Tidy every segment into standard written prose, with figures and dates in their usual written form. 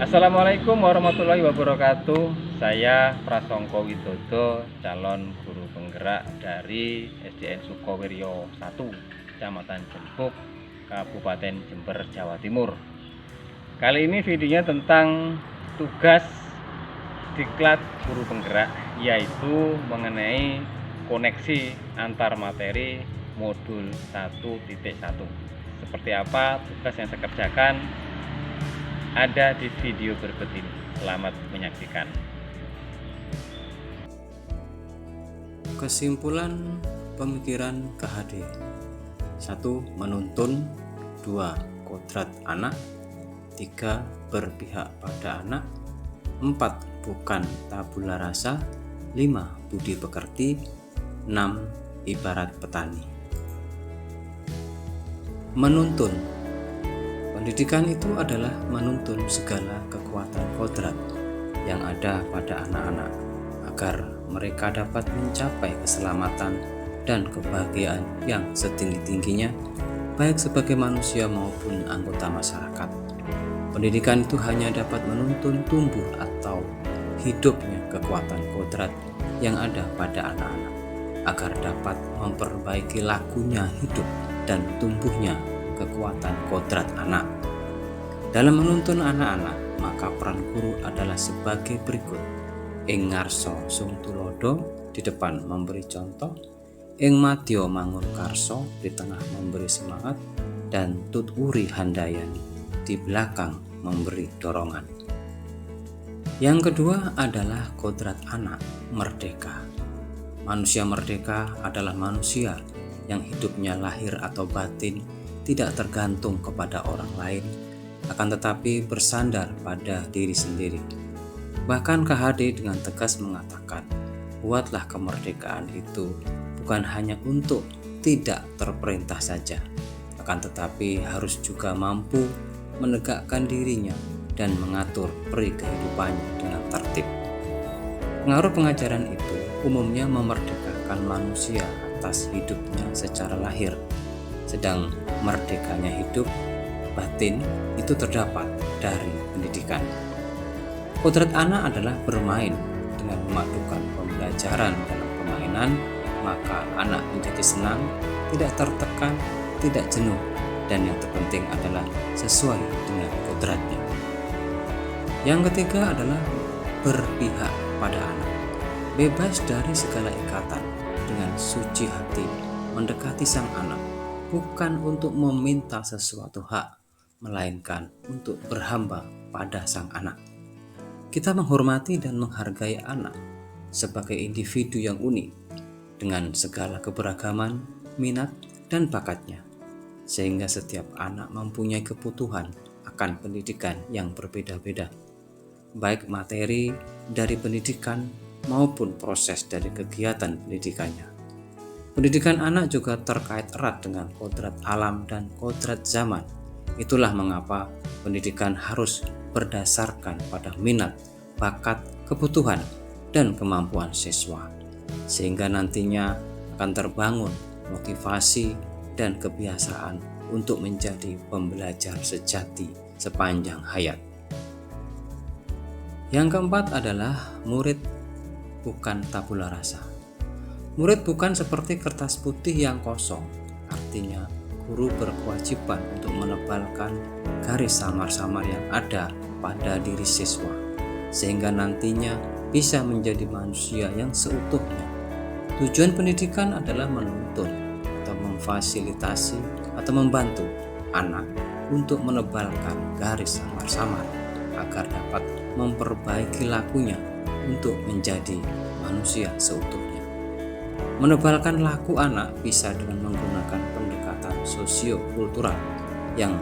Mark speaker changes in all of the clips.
Speaker 1: Assalamualaikum warahmatullahi wabarakatuh. Saya Prasongko Widodo, calon guru penggerak dari SDN Sukowiryo 1, Kecamatan Jembuk, Kabupaten Jember, Jawa Timur. Kali ini videonya tentang tugas diklat guru penggerak, yaitu mengenai koneksi antar materi modul 1.1. Seperti apa tugas yang saya kerjakan ada di video berikut ini. Selamat menyaksikan.
Speaker 2: Kesimpulan pemikiran KHD: 1. Menuntun. 2. Kodrat anak. 3. Berpihak pada anak. 4. Bukan tabula rasa. 5. Budi pekerti. 6. Ibarat petani. Menuntun. Pendidikan itu adalah menuntun segala kekuatan kodrat yang ada pada anak-anak agar mereka dapat mencapai keselamatan dan kebahagiaan yang setinggi-tingginya, baik sebagai manusia maupun anggota masyarakat. Pendidikan itu hanya dapat menuntun tumbuh atau hidupnya kekuatan kodrat yang ada pada anak-anak agar dapat memperbaiki lakunya hidup dan tumbuhnya kekuatan kodrat anak. Dalam menuntun anak-anak, maka peran guru adalah sebagai berikut: ing ngarsa sung tulodo, di depan memberi contoh; ing madya mangun karso, di tengah memberi semangat; dan tut uri handayani, di belakang memberi dorongan. Yang kedua adalah kodrat anak merdeka. Manusia merdeka adalah manusia yang hidupnya lahir atau batin tidak tergantung kepada orang lain, akan tetapi bersandar pada diri sendiri. Bahkan KHD dengan tegas mengatakan, buatlah kemerdekaan itu bukan hanya untuk tidak terperintah saja, akan tetapi harus juga mampu menegakkan dirinya dan mengatur peri kehidupannya dengan tertib. Pengaruh pengajaran itu umumnya memerdekakan manusia atas hidupnya secara lahir, sedang merdekanya hidup batin itu terdapat dari pendidikan. Kodrat anak adalah bermain. Dengan memadukan pembelajaran dalam permainan, maka anak menjadi senang, tidak tertekan, tidak jenuh, dan yang terpenting adalah sesuai dengan kodratnya. Yang ketiga adalah berpihak pada anak. Bebas dari segala ikatan, dengan suci hati mendekati sang anak, bukan untuk meminta sesuatu hak, melainkan untuk berhamba pada sang anak. Kita menghormati dan menghargai anak sebagai individu yang unik dengan segala keberagaman, minat, dan bakatnya, sehingga setiap anak mempunyai kebutuhan akan pendidikan yang berbeda-beda, baik materi dari pendidikan maupun proses dari kegiatan pendidikannya. Pendidikan anak juga terkait erat dengan kodrat alam dan kodrat zaman. Itulah mengapa pendidikan harus berdasarkan pada minat, bakat, kebutuhan, dan kemampuan siswa, sehingga nantinya akan terbangun motivasi dan kebiasaan untuk menjadi pembelajar sejati sepanjang hayat. Yang keempat adalah murid bukan tabula rasa. Murid bukan seperti kertas putih yang kosong, artinya guru berkewajiban untuk menebalkan garis samar-samar yang ada pada diri siswa, sehingga nantinya bisa menjadi manusia yang seutuhnya. Tujuan pendidikan adalah menuntun atau memfasilitasi atau membantu anak untuk menebalkan garis samar-samar agar dapat memperbaiki lakunya untuk menjadi manusia seutuhnya. Menebalkan laku anak bisa dengan menggunakan pendekatan sosio-kultural yang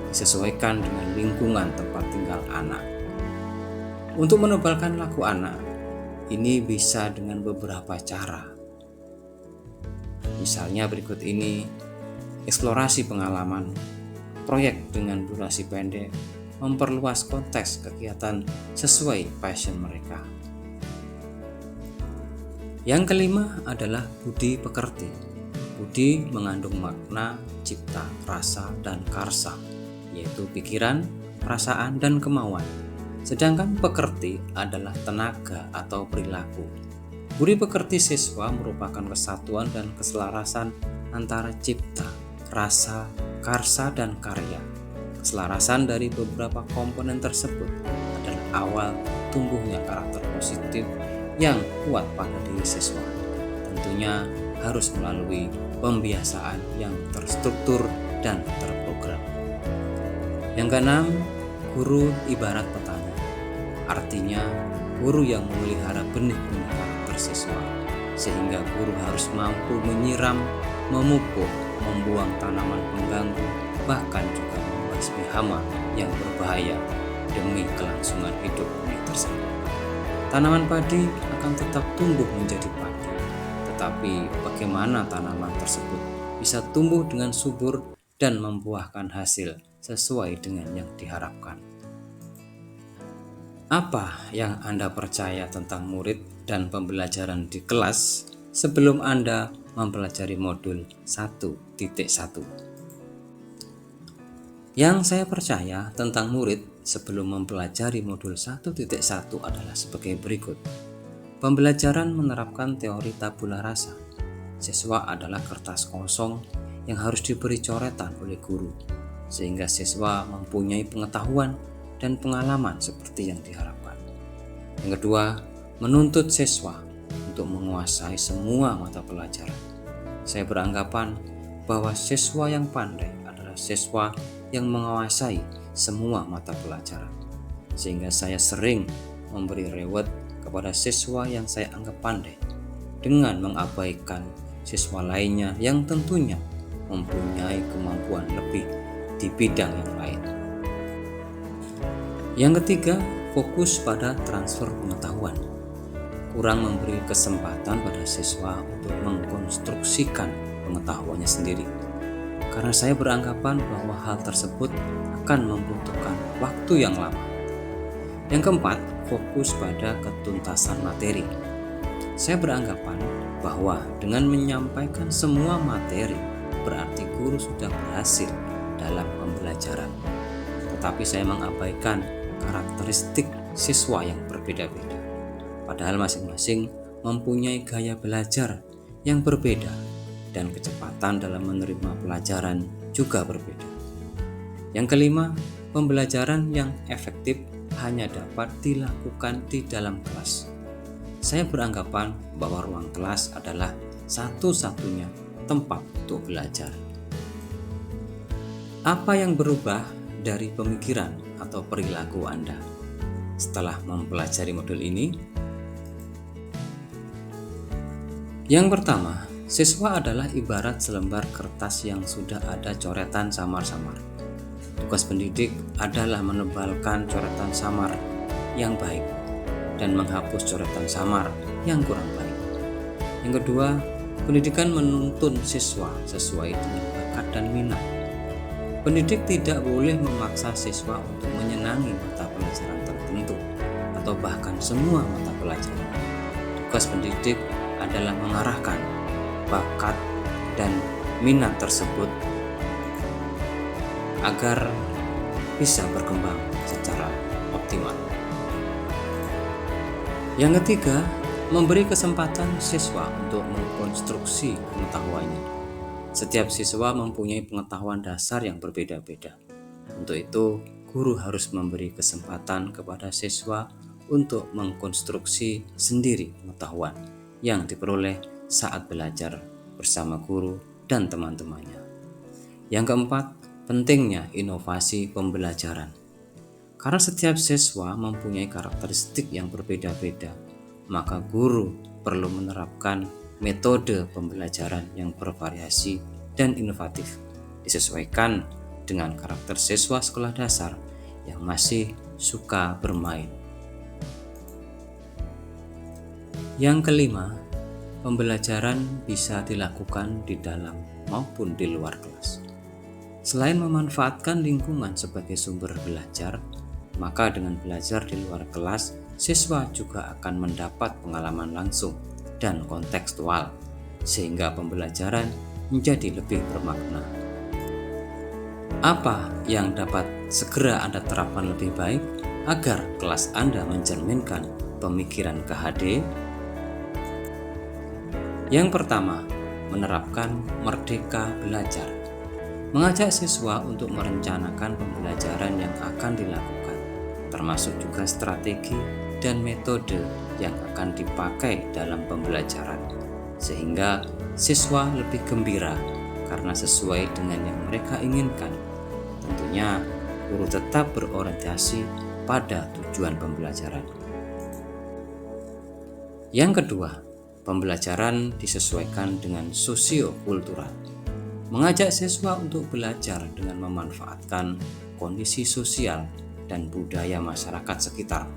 Speaker 2: disesuaikan dengan lingkungan tempat tinggal anak. Untuk menebalkan laku anak, ini bisa dengan beberapa cara. Misalnya berikut ini: eksplorasi pengalaman, proyek dengan durasi pendek, memperluas konteks kegiatan sesuai passion mereka. Yang kelima adalah budi pekerti. Budi mengandung makna cipta, rasa, dan karsa, yaitu pikiran, perasaan, dan kemauan Sedangkan pekerti adalah tenaga atau perilaku. Budi pekerti siswa merupakan kesatuan dan keselarasan antara cipta, rasa, karsa, dan karya. Keselarasan dari beberapa komponen tersebut adalah awal tumbuhnya karakter positif yang kuat pada diri siswa. Tentunya harus melalui pembiasaan yang terstruktur dan terprogram. Yang keenam, guru ibarat petani. Artinya, guru yang memelihara benih-benih karakter siswa, sehingga guru harus mampu menyiram, memupuk, membuang tanaman pengganggu, bahkan juga membasmi hama yang berbahaya demi kelangsungan hidup benih tersebut. Tanaman padi akan tetap tumbuh menjadi padi, tetapi bagaimana tanaman tersebut bisa tumbuh dengan subur dan membuahkan hasil sesuai dengan yang diharapkan. Apa yang Anda percaya tentang murid dan pembelajaran di kelas sebelum Anda mempelajari modul 1.1? Yang saya percaya tentang murid sebelum mempelajari modul 1.1 adalah sebagai berikut. Pembelajaran menerapkan teori tabula rasa. Siswa adalah kertas kosong yang harus diberi coretan oleh guru, sehingga siswa mempunyai pengetahuan dan pengalaman seperti yang diharapkan. Yang kedua, menuntut siswa untuk menguasai semua mata pelajaran. Saya beranggapan bahwa siswa yang pandai adalah siswa yang menguasai semua mata pelajaran, sehingga saya sering memberi reward kepada siswa yang saya anggap pandai dengan mengabaikan siswa lainnya yang tentunya mempunyai kemampuan lebih di bidang yang lain. Yang ketiga, fokus pada transfer pengetahuan. Kurang memberi kesempatan pada siswa untuk mengkonstruksikan pengetahuannya sendiri, karena saya beranggapan bahwa hal tersebut akan membutuhkan waktu yang lama. Yang keempat, fokus pada ketuntasan materi. Saya beranggapan bahwa dengan menyampaikan semua materi berarti guru sudah berhasil dalam pembelajaran. Tetapi saya mengabaikan karakteristik siswa yang berbeda-beda. Padahal masing-masing mempunyai gaya belajar yang berbeda dan kecepatan dalam menerima pelajaran juga berbeda. Yang kelima, pembelajaran yang efektif hanya dapat dilakukan di dalam kelas. Saya beranggapan bahwa ruang kelas adalah satu-satunya tempat untuk belajar. Apa yang berubah dari pemikiran atau perilaku Anda setelah mempelajari modul ini? Yang pertama, siswa adalah ibarat selembar kertas yang sudah ada coretan samar-samar. Tugas pendidik adalah menebalkan coretan samar yang baik dan menghapus coretan samar yang kurang baik. Yang kedua, pendidikan menuntun siswa sesuai dengan bakat dan minat. Pendidik tidak boleh memaksa siswa untuk menyenangi mata pelajaran tertentu atau bahkan semua mata pelajaran. Tugas pendidik adalah mengarahkan bakat dan minat tersebut agar bisa berkembang secara optimal. Yang ketiga, memberi kesempatan siswa untuk mengkonstruksi pengetahuannya. Setiap siswa mempunyai pengetahuan dasar yang berbeda-beda. Untuk itu, guru harus memberi kesempatan kepada siswa untuk mengkonstruksi sendiri pengetahuan yang diperoleh saat belajar bersama guru dan teman-temannya. Yang keempat, pentingnya inovasi pembelajaran. Karena setiap siswa mempunyai karakteristik yang berbeda-beda, maka guru perlu menerapkan metode pembelajaran yang bervariasi dan inovatif, disesuaikan dengan karakter siswa sekolah dasar yang masih suka bermain. Yang kelima, pembelajaran bisa dilakukan di dalam maupun di luar kelas. Selain memanfaatkan lingkungan sebagai sumber belajar, maka dengan belajar di luar kelas, siswa juga akan mendapat pengalaman langsung dan kontekstual, sehingga pembelajaran menjadi lebih bermakna. Apa yang dapat segera Anda terapkan lebih baik agar kelas Anda mencerminkan pemikiran KHD? Yang pertama, menerapkan merdeka belajar. Mengajak siswa untuk merencanakan pembelajaran yang akan dilakukan, termasuk juga strategi dan metode yang akan dipakai dalam pembelajaran, sehingga siswa lebih gembira karena sesuai dengan yang mereka inginkan. Tentunya, guru tetap berorientasi pada tujuan pembelajaran. Yang kedua, pembelajaran disesuaikan dengan sosio-kultural. Mengajak siswa untuk belajar dengan memanfaatkan kondisi sosial dan budaya masyarakat sekitar,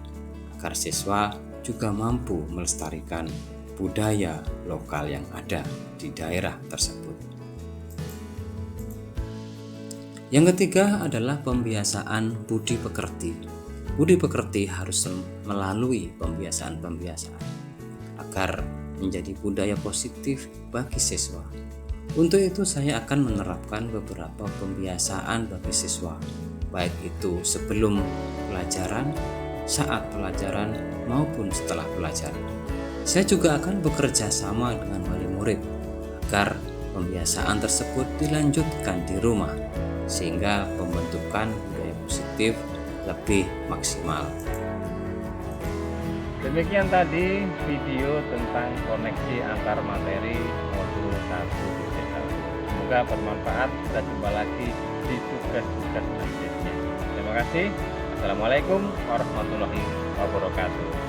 Speaker 2: agar siswa juga mampu melestarikan budaya lokal yang ada di daerah tersebut. Yang ketiga adalah pembiasaan budi pekerti. Budi pekerti harus melalui pembiasaan-pembiasaan agar menjadi budaya positif bagi siswa. Untuk itu saya akan menerapkan beberapa pembiasaan bagi siswa, baik itu sebelum pelajaran, saat pelajaran, maupun setelah pelajaran. Saya juga akan bekerja sama dengan wali murid agar pembiasaan tersebut dilanjutkan di rumah, sehingga pembentukan budaya positif lebih maksimal.
Speaker 1: Demikian tadi video tentang koneksi antar materi modul 1.1. Semoga bermanfaat. Kita jumpa lagi di tugas-tugas selanjutnya. Terima kasih. Assalamualaikum warahmatullahi wabarakatuh.